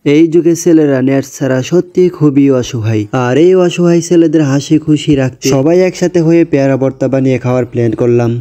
এই যুগে ছেলেরা নেট ছাড়া সত্যি খুবই অসহায়। আর এই অসহায় ছেলেদের হাসি খুশি রাখতে সবাই একসাথে হয়ে পেয়ারা ভর্তা বানিয়ে খাওয়ার প্ল্যান করলাম।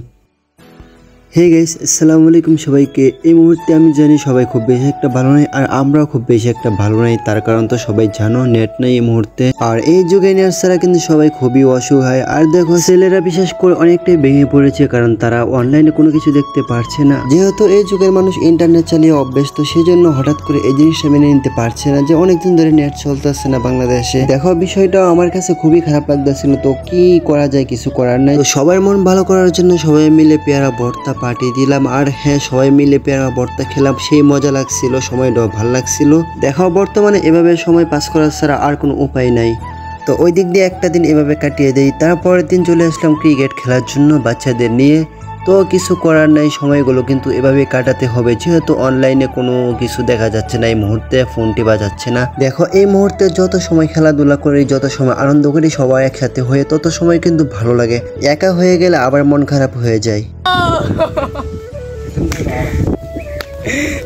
হে গাইস, আসসালামু আলাইকুম সবাইকে। এই মুহূর্তে আমি জানি সবাই খুব বেশি একটা ভালো নাই, আর আমরাও খুব বেশি একটা ভালো নাই। তার কারণ তো সবাই জানো, নেট নাই এই মুহূর্তে। আর এই যুগে নেট ছাড়া কিন্তু সবাই খুবই অসহায়। আর দেখো, ছেলেরা বিশেষ করে অনেকটাই ভেঙে পড়েছে, কারণ তারা অনলাইনে কোনো কিছু দেখতে পারছে না। যেহেতু এই যুগের মানুষ ইন্টারনেট চালিয়ে অভ্যস্ত, সেই জন্য হঠাৎ করে এই জিনিসটা মেনে নিতে পারছে না যে অনেকদিন ধরে নেট চলতেছে না বাংলাদেশে। দেখো, বিষয়টা আমার কাছে খুবই খারাপ লাগতেছিল। তো কি করা যায়, কিছু করার নাই। তো সবার মন ভালো করার জন্য সবাই মিলে পেয়ারা ভর্তা পাঠিয়ে দিলাম। আর হ্যাঁ, সবাই মিলে পেয়ারা ভর্তা খেলাম, সেই মজা লাগছিল, সময়টাও ভালো লাগছিল। দেখো, বর্তমানে এভাবে সময় পাস করা ছাড়া আর কোনো উপায় নাই। তো ওই দিক দিয়ে একটা দিন এভাবে কাটিয়ে দেই। তারপরের দিন চলে আসলাম ক্রিকেট খেলার জন্য বাচ্চাদের নিয়ে। তো কিছু করার নাই, সময়গুলো কিন্তু এভাবে কাটাতে হবে, যেহেতু অনলাইনে কোনো কিছু দেখা যাচ্ছে না এই মুহূর্তে, ফোন টিপা যাচ্ছে না। দেখো, এই মুহূর্তে যত সময় খেলাধুলা করি, যত সময় আনন্দ করি সবাই একসাথে হয়ে, তত সময় কিন্তু ভালো লাগে। একা হয়ে গেলে আবার মন খারাপ হয়ে যায়।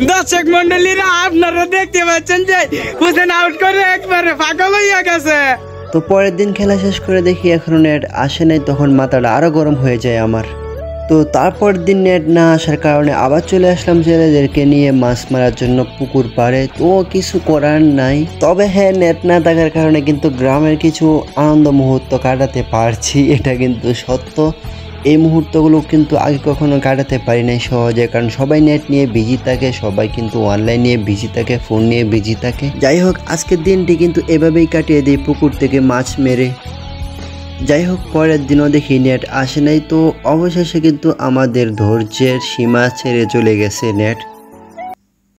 দর্শক মন্ডলীরা, আপনারা দেখতে পাচ্ছেন যে হুসেন আউট করে একবারে পাগল হইয়া গেছে। তো পরের দিন খেলা শেষ করে দেখি এখনো নেট আসে নাই, তখন মাথাটা আরো গরম হয়ে যায় আমার। তো তারপর দিন নেট না আসার কারণে আবার চলে আসলাম ছেলেদেরকে নিয়ে মাছ মারার জন্য পুকুর পাড়ে। তো কিছু করার নাই। তবে হ্যাঁ, নেট না থাকার কারণে কিন্তু গ্রামের কিছু আনন্দ মুহূর্ত কাটাতে পারছি, এটা কিন্তু সত্য। এই মুহূর্তগুলো কিন্তু আগে কখনো কাটাতে পারি নাই সহজে, কারণ সবাই নেট নিয়ে বিজি থাকে, সবাই কিন্তু অনলাইন নিয়ে বিজি থাকে, ফোন নিয়ে বিজি থাকে। যাই হোক, আজকের দিনটি কিন্তু এভাবেই কাটিয়ে দিই পুকুর থেকে মাছ মেরে। যাই হোক, পরের দিনও দেখি নেট আসে নাই। তো অবশেষে কিন্তু আমাদের ধৈর্যের সীমা ছেড়ে চলে গেছে নেট।